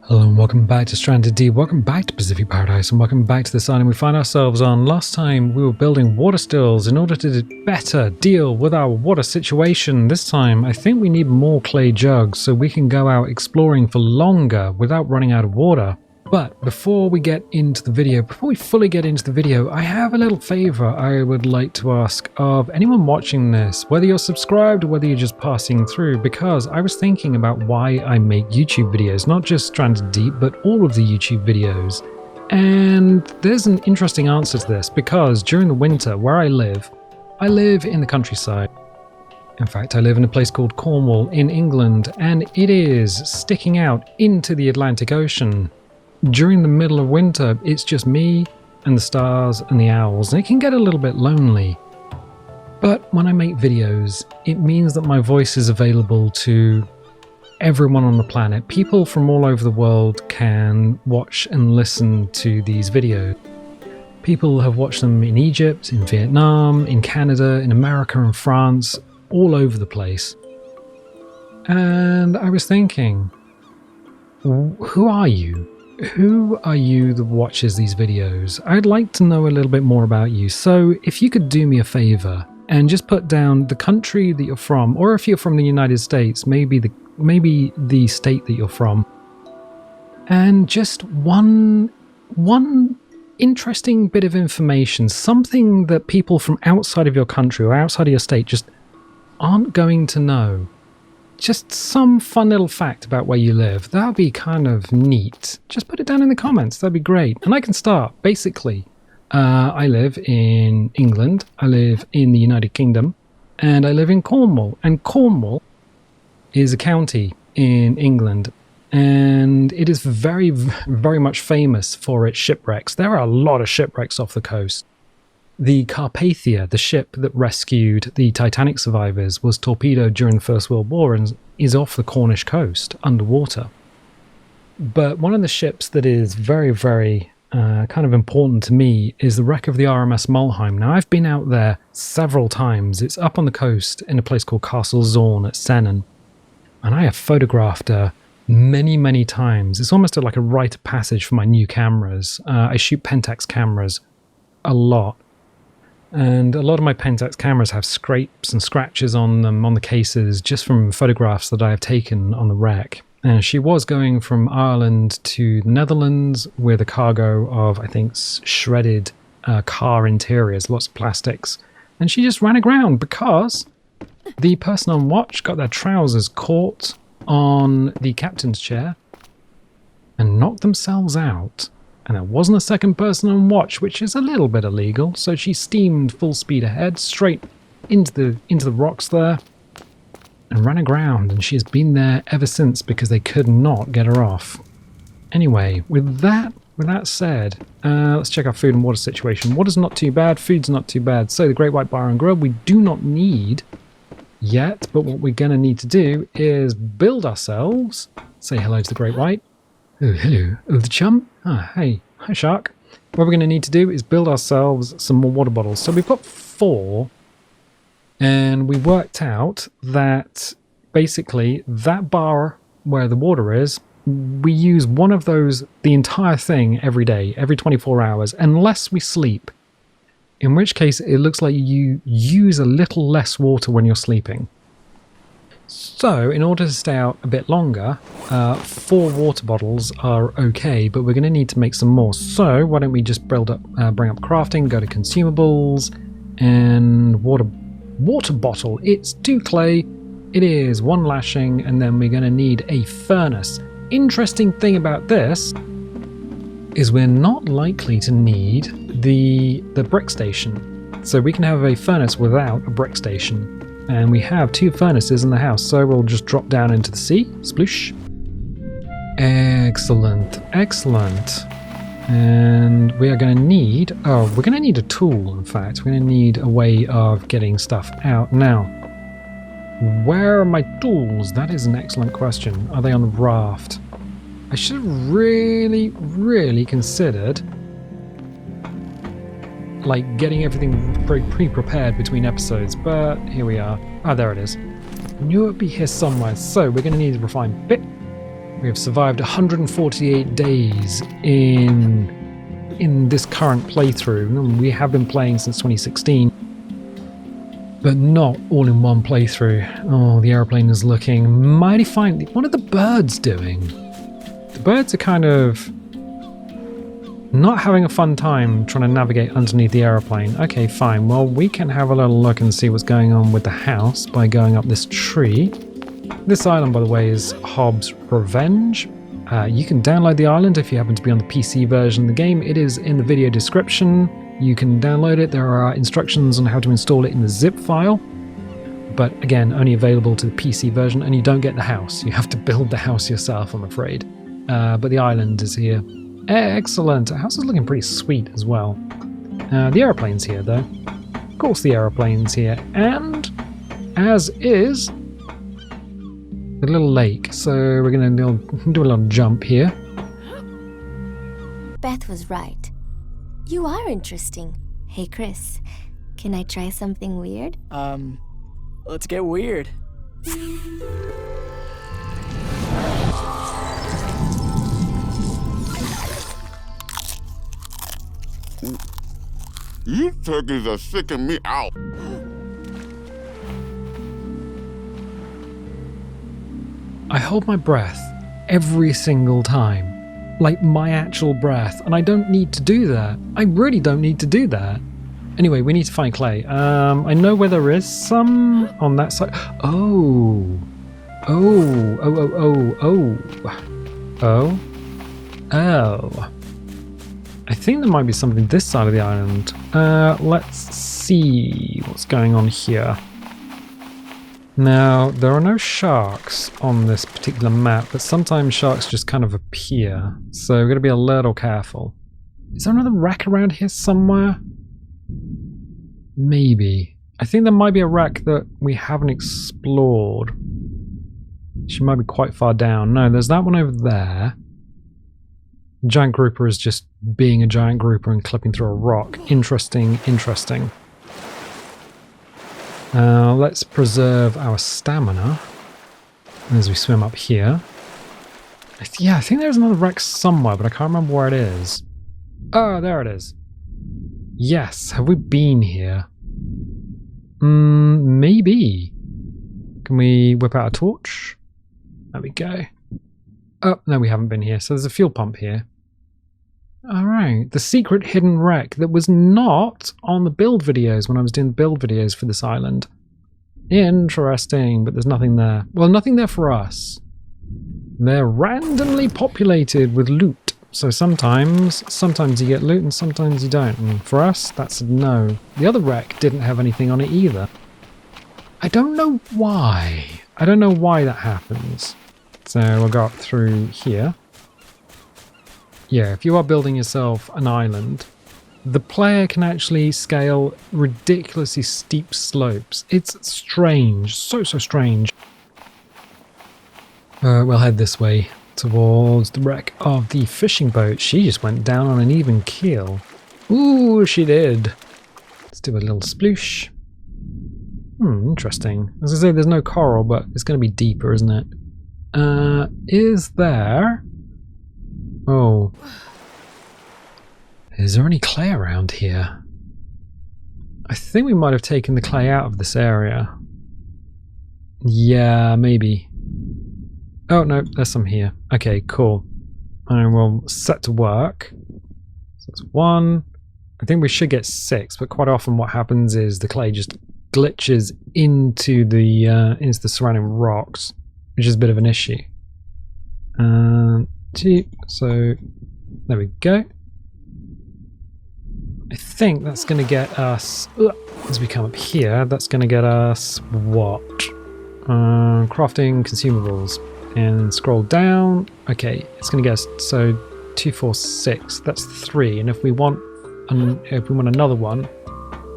Hello and welcome back to Stranded Deep, welcome back to Pacific Paradise, and welcome back to this island we find ourselves on. Last time we were building water stills in order to better deal with our water situation. This time I think we need more clay jugs so we can go out exploring for longer without running out of water. But before we get into the video, before we fully get into the video, I have a little favor I would like to ask of anyone watching this, whether you're subscribed or whether you're just passing through, because I was thinking about why I make YouTube videos, not just Stranded Deep, but all of the YouTube videos. And there's an interesting answer to this, because during the winter where I live in the countryside. In fact, I live in a place called Cornwall in England, and it is sticking out into the Atlantic Ocean. During the middle of winter, it's just me and the stars and the owls, and it can get a little bit lonely. But when I make videos, it means that my voice is available to everyone on the planet. People from all over the world can watch and listen to these videos. People have watched them in Egypt, in Vietnam, in Canada, in America and France, all over the place. And I was thinking, who are you? Who are you that watches these videos? I'd like to know a little bit more about you. So if you could do me a favor and just put down the country that you're from, or if you're from the United States, maybe the state that you're from, and just one interesting bit of information, something that people from outside of your country or outside of your state just aren't going to know. Just some fun little fact about where you live. That would be kind of neat. Just put it down in the comments. That'd be great. And I can start. Basically, I live in England. I live in the United Kingdom. And I live in Cornwall. And Cornwall is a county in England. And it is very, very much famous for its shipwrecks. There are a lot of shipwrecks off the coast. The Carpathia, the ship that rescued the Titanic survivors, was torpedoed during the First World War and is off the Cornish coast, underwater. But one of the ships that is very, very kind of important to me is the wreck of the RMS Mulheim. Now, I've been out there several times. It's up on the coast in a place called Castle Zorn at Sennen. And I have photographed her many, many times. It's almost like a rite of passage for my new cameras. I shoot Pentax cameras a lot. And a lot of my Pentax cameras have scrapes and scratches on them, on the cases, just from photographs that I have taken on the wreck. And she was going from Ireland to the Netherlands with a cargo of, I think, shredded car interiors, lots of plastics. And she just ran aground because the person on watch got their trousers caught on the captain's chair and knocked themselves out. And there wasn't a second person on watch, which is a little bit illegal, so she steamed full speed ahead, straight into the rocks there, and ran aground, and she has been there ever since because they could not get her off. Anyway, with that said, let's check our food and water situation. Water's not too bad, food's not too bad. So the Great White Bar and Grub we do not need yet, but what we're going to need to do is build ourselves. Say hello to the Great White. Oh, hello. Oh, the chum. Ah, hey. Hi, shark. What we're going to need to do is build ourselves some more water bottles. So we've got 4. And we worked out that basically that bar where the water is, we use one of those, the entire thing every day, every 24 hours, unless we sleep. In which case, it looks like you use a little less water when you're sleeping. So, in order to stay out a bit longer, 4 water bottles are okay, but we're going to need to make some more. So, why don't we just bring up crafting, go to consumables, and water bottle. It's 2 clay, it is 1 lashing, and then we're going to need a furnace. Interesting thing about this is we're not likely to need the brick station. So we can have a furnace without a brick station. And we have 2 furnaces in the house, so we'll just drop down into the sea. Sploosh. Excellent, excellent. And we are going to need... Oh, we're going to need a tool, in fact. We're going to need a way of getting stuff out. Now, where are my tools? That is an excellent question. Are they on the raft? I should have really, really considered like getting everything pre-prepared between episodes, but here we are. Ah, there it is. I knew it would be here somewhere, so we're going to need a refined bit. We have survived 148 days in this current playthrough. We have been playing since 2016, but not all in one playthrough. Oh, the aeroplane is looking mighty fine. What are the birds doing? The birds are kind of not having a fun time trying to navigate underneath the aeroplane. Okay, fine. Well, we can have a little look and see what's going on with the house by going up this tree. This island, by the way, is Hobbs' Revenge. You can download the island if you happen to be on the PC version of the game. It is in the video description. You can download it. There are instructions on how to install it in the zip file. But again, only available to the PC version, and you don't get the house. You have to build the house yourself, I'm afraid. But the island is here. Excellent. The house is looking pretty sweet as well. The aeroplane's here, though. Of course the aeroplane's here. And, as is, the little lake. So we're going to do a little jump here. Beth was right. You are interesting. Hey, Chris, can I try something weird? Let's get weird. You turkeys are sicking me out. I hold my breath every single time. Like my actual breath. And I don't need to do that. I really don't need to do that. Anyway, we need to find clay. I know where there is some on that side. Oh. I think there might be something this side of the island. Let's see what's going on here. Now, there are no sharks on this particular map, but sometimes sharks just kind of appear. So we've got to be a little careful. Is there another wreck around here somewhere? Maybe. I think there might be a wreck that we haven't explored. She might be quite far down. No, there's that one over there. Giant grouper is just being a giant grouper and clipping through a rock. Interesting, interesting. Let's preserve our stamina as we swim up here. Yeah, I think there's another wreck somewhere, but I can't remember where it is. Oh, there it is. Yes, have we been here? Maybe. Can we whip out a torch? There we go. Oh, no, we haven't been here. So there's a fuel pump here. Alright, the secret hidden wreck that was not on the build videos when I was doing the build videos for this island. Interesting, but there's nothing there. Well, nothing there for us. They're randomly populated with loot. So sometimes you get loot and sometimes you don't. And for us, that's a no. The other wreck didn't have anything on it either. I don't know why. I don't know why that happens. So we'll go up through here. Yeah, if you are building yourself an island, the player can actually scale ridiculously steep slopes. It's strange. So strange. We'll head this way towards the wreck of the fishing boat. She just went down on an even keel. Ooh, she did. Let's do a little sploosh. Interesting. As I say, there's no coral, but it's going to be deeper, isn't it? Is there... Oh. Is there any clay around here? I think we might have taken the clay out of this area. Yeah, maybe. Oh, no, there's some here. Okay, cool. I will set to work. So that's 1. I think we should get 6, but quite often what happens is the clay just glitches into the surrounding rocks, which is a bit of an issue. 2, so there we go. I think that's going to get us, as we come up here, that's going to get us what? Crafting consumables. And scroll down. Okay, it's going to get us, so 2, 4, 6. That's 3. And if we want another one,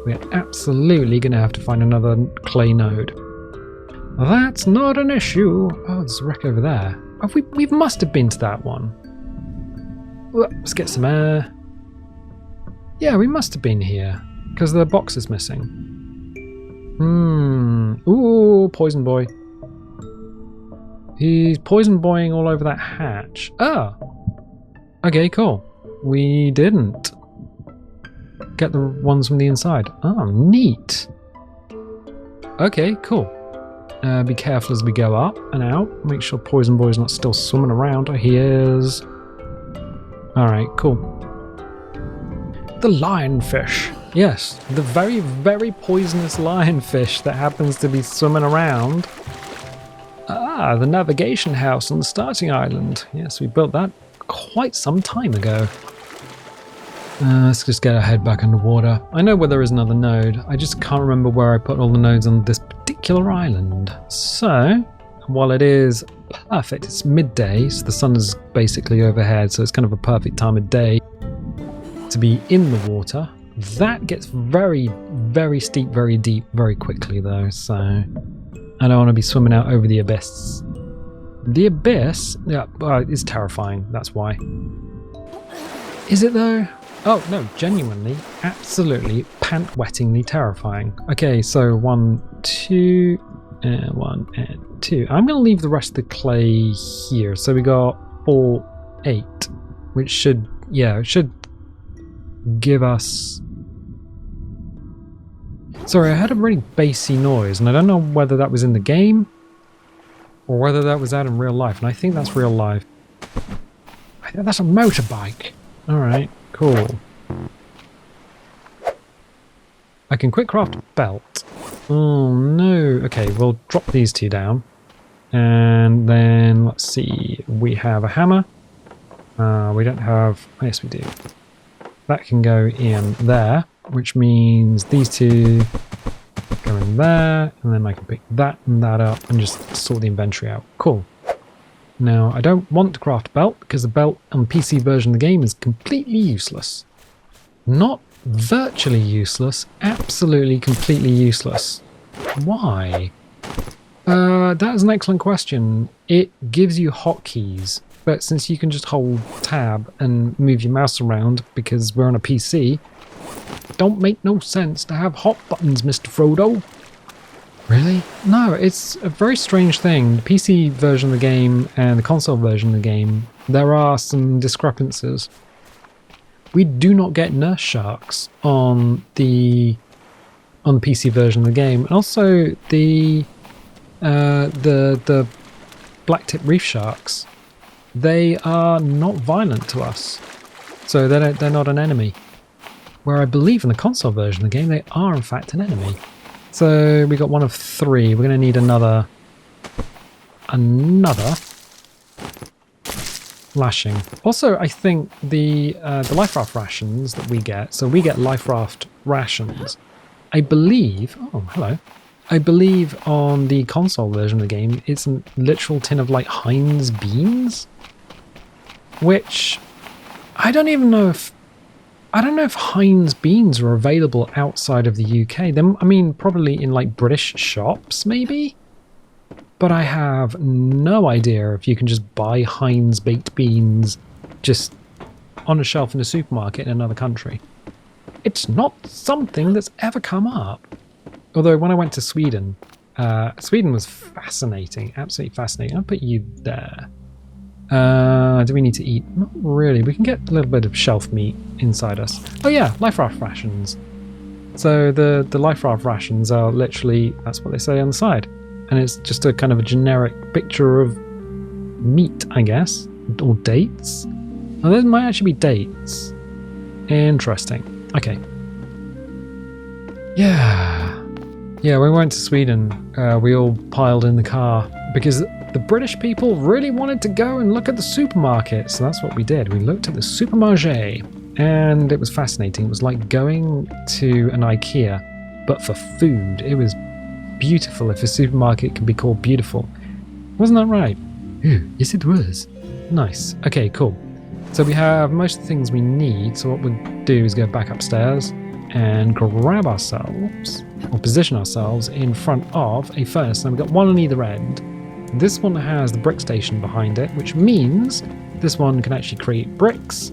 we're absolutely going to have to find another clay node. That's not an issue. Oh, there's a wreck over there. Oh, we must have been to that one. Let's get some air. Yeah, we must have been here because the box is missing. Ooh, poison boy. He's poison boying all over that hatch. Ah! Okay, cool. We didn't get the ones from the inside. Oh, neat. Okay, cool. Be careful as we go up and out. Make sure Poison Boy's not still swimming around. Oh, he is. Alright, cool. The lionfish. Yes, the very, very poisonous lionfish that happens to be swimming around. Ah, the navigation house on the starting island. Yes, we built that quite some time ago. Let's just get our head back underwater. I know where there is another node. I just can't remember where I put all the nodes on this particular island. So, while it is perfect, it's midday, so the sun is basically overhead, so it's kind of a perfect time of day to be in the water. That gets very, very steep, very deep, very quickly though, so I don't want to be swimming out over the abyss. The abyss, yeah, is terrifying, that's why. Is it though? Oh, no, genuinely, absolutely, pant-wettingly terrifying. Okay, so 1, 2, 1 and 2. I'm going to leave the rest of the clay here. So we got 4, 8, which should, yeah, it should give us... Sorry, I heard a really bassy noise, and I don't know whether that was in the game or whether that was out in real life, and I think that's real life. I think that's a motorbike. Alright. Cool. I can quick craft a belt. Oh no. Okay, we'll drop these two down. And then, let's see. We have a hammer. We don't have... Yes, we do. That can go in there, which means these two go in there. And then I can pick that and that up and just sort the inventory out. Cool. Now, I don't want to craft a belt because the belt on the PC version of the game is completely useless. Not virtually useless, absolutely completely useless. Why? That is an excellent question. It gives you hotkeys, but since you can just hold tab and move your mouse around because we're on a PC, it don't make no sense to have hot buttons, Mr. Frodo. Really? No, it's a very strange thing. The PC version of the game and the console version of the game, there are some discrepancies. We do not get nurse sharks on the PC version of the game. And also the blacktip reef sharks, they are not violent to us. So they're not an enemy. Where I believe in the console version of the game, they are in fact an enemy. So we got 1 of 3. We're going to need another lashing. Also, I think the life raft rations that we get. So we get life raft rations. I believe. Oh, hello. I believe on the console version of the game, it's a literal tin of like Heinz beans, which I don't even know if. I don't know if Heinz beans are available outside of the UK. I mean, probably in like British shops, maybe? But I have no idea if you can just buy Heinz baked beans just on a shelf in a supermarket in another country. It's not something that's ever come up. Although when I went to Sweden, Sweden was fascinating, absolutely fascinating. I'll put you there. Do we need to eat? Not really. We can get a little bit of shelf meat inside us. Oh yeah, life raft rations. So the life raft rations are literally, that's what they say on the side. And it's just a kind of a generic picture of meat, I guess. Or dates. Oh, those might actually be dates. Interesting. Okay. Yeah. Yeah, when we went to Sweden, we all piled in the car because the British people really wanted to go and look at the supermarket, so that's what we did. We looked at the supermarché, and it was fascinating. It was like going to an IKEA, but for food. It was beautiful, if a supermarket can be called beautiful. Wasn't that right? Ooh, yes, it was. Nice. Okay, cool. So we have most of the things we need, so what we'll do is go back upstairs and grab ourselves, or position ourselves in front of a furnace. Now we've got one on either end. This one has the brick station behind it, which means this one can actually create bricks.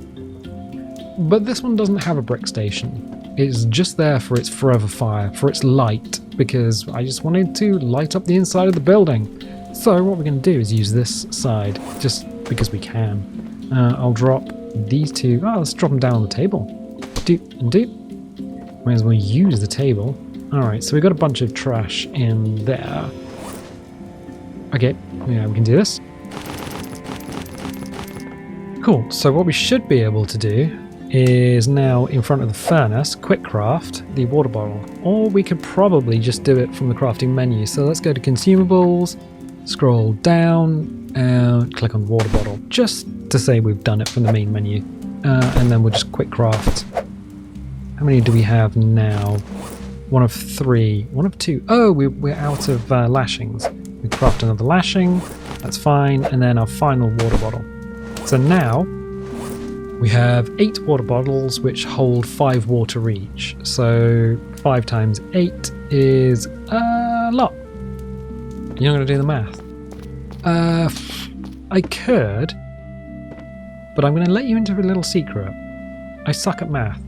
But this one doesn't have a brick station. It's just there for its forever fire, for its light, because I just wanted to light up the inside of the building. So what we're going to do is use this side, just because we can. I'll drop these two. Oh, let's drop them down on the table. Doop and doop. Might as well use the table. Alright, so we've got a bunch of trash in there. Okay, yeah, we can do this. Cool, so what we should be able to do is now in front of the furnace, quick craft the water bottle. Or we could probably just do it from the crafting menu. So let's go to consumables, scroll down, and click on water bottle, just to say we've done it from the main menu. And then we'll just quick craft. How many do we have now? 1 of 3, 1 of 2. Oh, we're out of lashings. We craft another lashing, that's fine, and then our final water bottle. So now we have 8 water bottles which hold 5 water each. So 5 times 8 is a lot. You're not going to do the math. I could, but I'm going to let you into a little secret. I suck at math.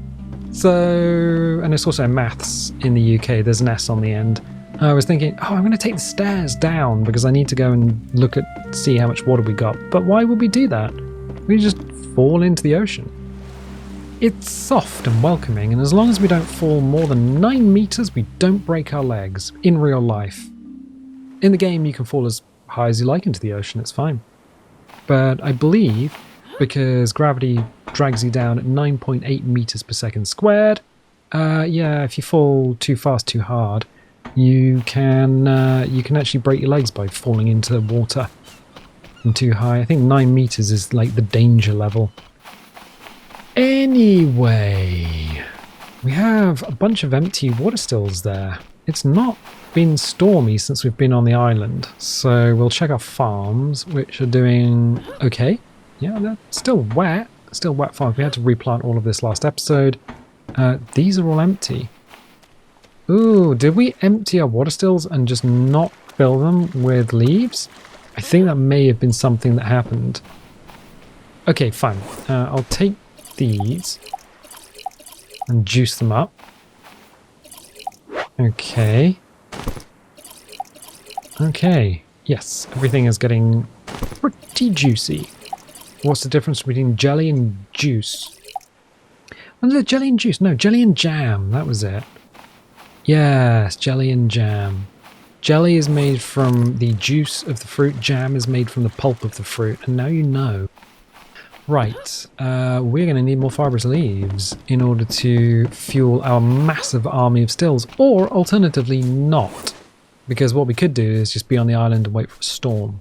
So, and it's also maths in the UK, there's an S on the end. I was thinking, oh, I'm going to take the stairs down because I need to go and see how much water we got. But why would we do that? We just fall into the ocean. It's soft and welcoming, and as long as we don't fall more than 9 meters, we don't break our legs in real life. In the game, you can fall as high as you like into the ocean, it's fine. But I believe, because gravity drags you down at 9.8 meters per second squared, yeah, if you fall too fast, too hard, you can actually break your legs by falling into the water and too high. I think 9 meters is like the danger level. Anyway, we have a bunch of empty water stills there. It's not been stormy since we've been on the island, so we'll check our farms, which are doing okay. Yeah, they're still wet farms. We had to replant all of this last episode. These are all empty. Ooh, did we empty our water stills and just not fill them with leaves? I think that may have been something that happened. Okay, fine. I'll take these and juice them up. Okay. Okay. Yes, everything is getting pretty juicy. What's the difference between jelly and juice? Was it jelly and juice? No, jelly and jam. That was it. Yes, jelly and jam. Jelly is made from the juice of the fruit. Jam is made from the pulp of the fruit. And now you know. Right. We're going to need more fibrous leaves in order to fuel our massive army of stills. Or, alternatively, not. Because what we could do is just be on the island and wait for a storm.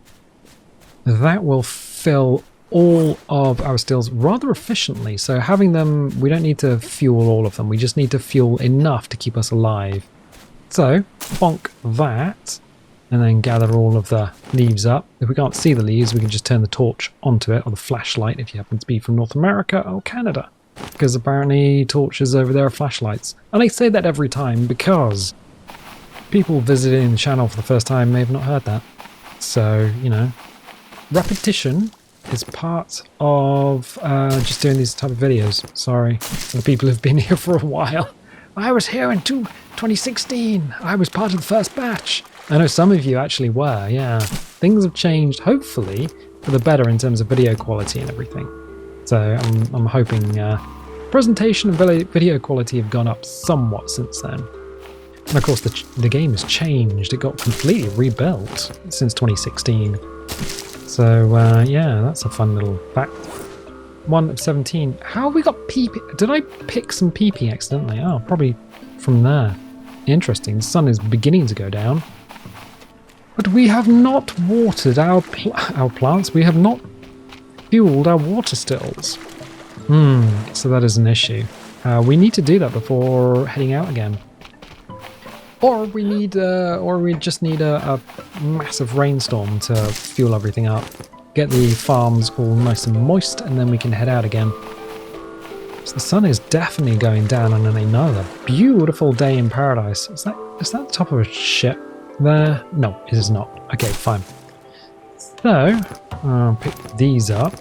That will fill all of our stills rather efficiently. So having them, we don't need to fuel all of them. We just need to fuel enough to keep us alive. So, bonk that, and then gather all of the leaves up. If we can't see the leaves, we can just turn the torch onto it, or the flashlight if you happen to be from North America or Canada. Because apparently torches over there are flashlights. And I say that every time because people visiting the channel for the first time may have not heard that. So, you know, repetition is part of just doing these type of videos. Sorry, for the people who've been here for a while. I was here in 2016. I was part of the first batch. I know some of you actually were, yeah. Things have changed, hopefully, for the better in terms of video quality and everything. So I'm hoping presentation and video quality have gone up somewhat since then. And of course the game has changed. It got completely rebuilt since 2016. So yeah, that's a fun little fact. 1 of 17. How have we got PP? Did I pick some PP accidentally? Oh, probably from there. Interesting. The sun is beginning to go down. But we have not watered our plants. We have not fueled our water stills. So that is an issue. We need to do that before heading out again. Or we just need a massive rainstorm to fuel everything up. Get the farms all nice and moist, and then we can head out again. So the sun is definitely going down on another beautiful day in paradise. Is that the top of a ship there? No, it is not. Okay, fine. So, I'll pick these up.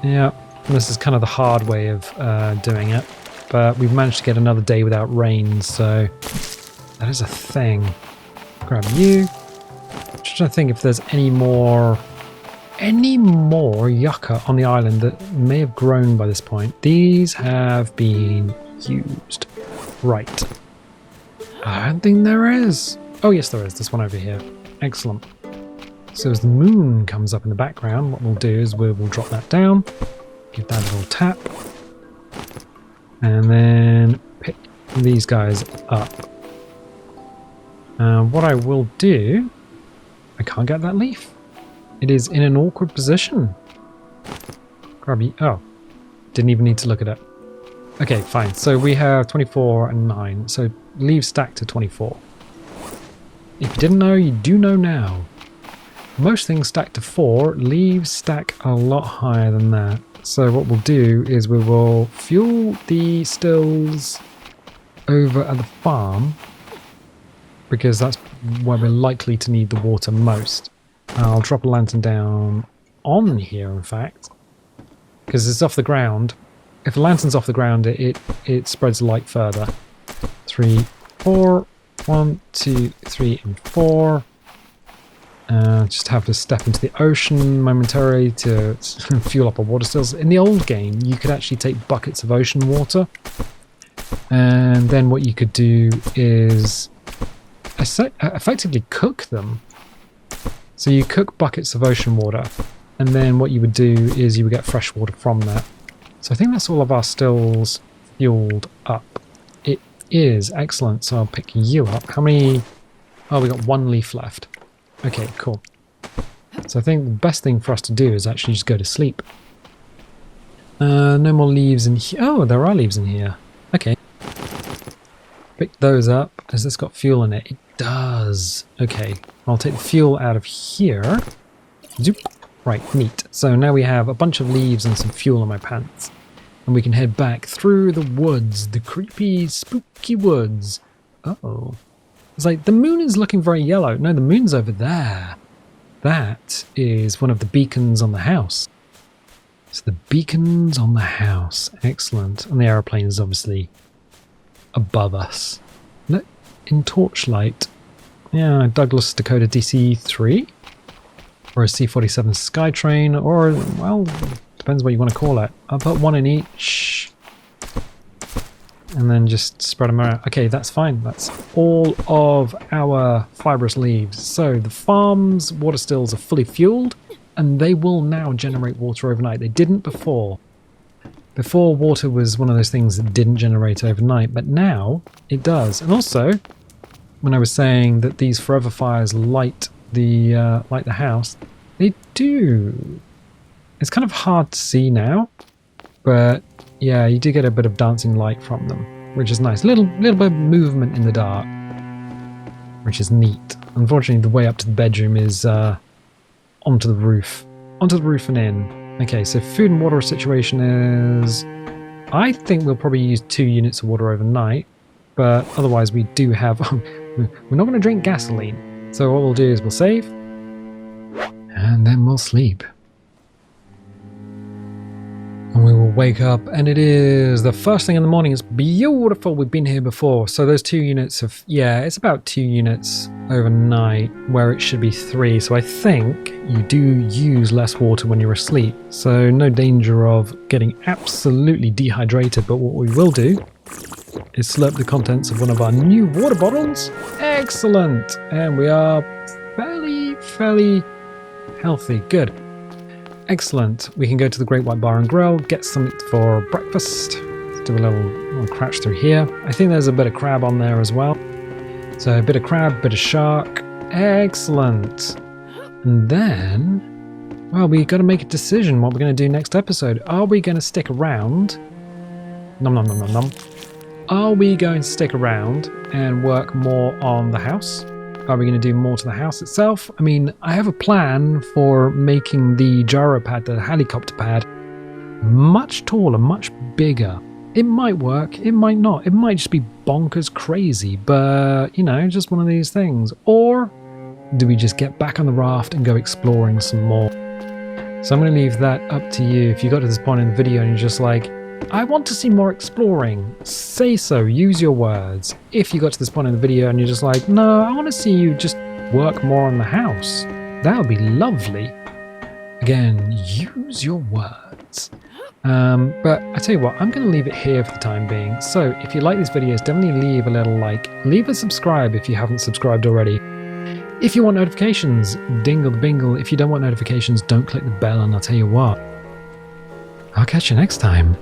Yeah, this is kind of the hard way of doing it. But we've managed to get another day without rain, so that is a thing. Grab you. Just trying to think if there's any more yucca on the island that may have grown by this point. These have been used. Right. I don't think there is. Oh yes, there is. This one over here. Excellent. So as the moon comes up in the background, what we'll do is we'll drop that down, give that a little tap, and then pick these guys up. What I will do, I can't get that leaf. It is in an awkward position. Grubby. Oh, didn't even need to look at it. Okay, fine. So we have 24 and 9. So leaves stacked to 24. If you didn't know, you do know now. Most things stack to 4. Leaves stack a lot higher than that. So what we'll do is we will fuel the stills over at the farm, because that's where we're likely to need the water most. I'll drop a lantern down on here, in fact, because it's off the ground. If the lantern's off the ground, it spreads the light further. 3, 4. 1, 2, 3, and 4. Just have to step into the ocean momentarily to fuel up our water stills. In the old game, you could actually take buckets of ocean water, and then what you could do is effectively cook them. So you cook buckets of ocean water, and then what you would do is you would get fresh water from that. So I think that's all of our stills fueled up. It is excellent, so I'll pick you up. How many? Oh, we got 1 leaf left. Okay, cool. So I think the best thing for us to do is actually just go to sleep. No more leaves in here. Oh, there are leaves in here. Okay. Pick those up. Has this got fuel in it? It does. Okay, I'll take the fuel out of here. Zoop. Right, neat. So now we have a bunch of leaves and some fuel in my pants. And we can head back through the woods, the creepy, spooky woods. Uh-oh. It's like, the moon is looking very yellow. No, the moon's over there. That is one of the beacons on the house. So the beacons on the house. Excellent. And the aeroplane is obviously above us. No, in torchlight. Yeah, Douglas Dakota DC-3. Or a C-47 Skytrain. Or, well, depends what you want to call it. I'll put 1 in each. And then just spread them around. Okay, that's fine. That's all of our fibrous leaves. So the farm's water stills are fully fueled, and they will now generate water overnight. They didn't before. Before, water was one of those things that didn't generate overnight, but now it does. And also, when I was saying that these forever fires light the house, they do. It's kind of hard to see now, but yeah, you do get a bit of dancing light from them, which is nice. Little bit of movement in the dark, which is neat. Unfortunately, the way up to the bedroom is onto the roof and in. Okay, so food and water situation is, I think we'll probably use 2 units of water overnight, but otherwise we do have, we're not going to drink gasoline. So what we'll do is we'll save, and then we'll sleep. And we will wake up, and it is the first thing in the morning. It's beautiful. We've been here before. So those 2 units of, yeah, it's about 2 units overnight, where it should be 3. So I think you do use less water when you're asleep. So no danger of getting absolutely dehydrated. But what we will do is slurp the contents of one of our new water bottles. Excellent. And we are fairly healthy. Good. Excellent. We can go to the Great White Bar and Grill, get something for breakfast. Let's do a little crash through here. I think there's a bit of crab on there as well. So a bit of crab, bit of shark. Excellent. And then, well, we got to make a decision what we're going to do next episode. Are we going to stick around? Nom nom nom nom nom. Are we going to stick around and work more on the house? Are we going to do more to the house itself? I mean, I have a plan for making the gyro pad, the helicopter pad, much taller, much bigger. It might work, it might not. It might just be bonkers crazy, but, you know, just one of these things. Or do we just get back on the raft and go exploring some more? So I'm going to leave that up to you. If you got to this point in the video and you're just like, I want to see more exploring, say so, use your words. If you got to this point in the video and you're just like, no, I want to see you just work more on the house. That would be lovely. Again, use your words. But I tell you what, I'm going to leave it here for the time being. So if you like these videos, definitely leave a little like, leave a subscribe if you haven't subscribed already. If you want notifications, dingle the bingle. If you don't want notifications, don't click the bell, and I'll tell you what, I'll catch you next time.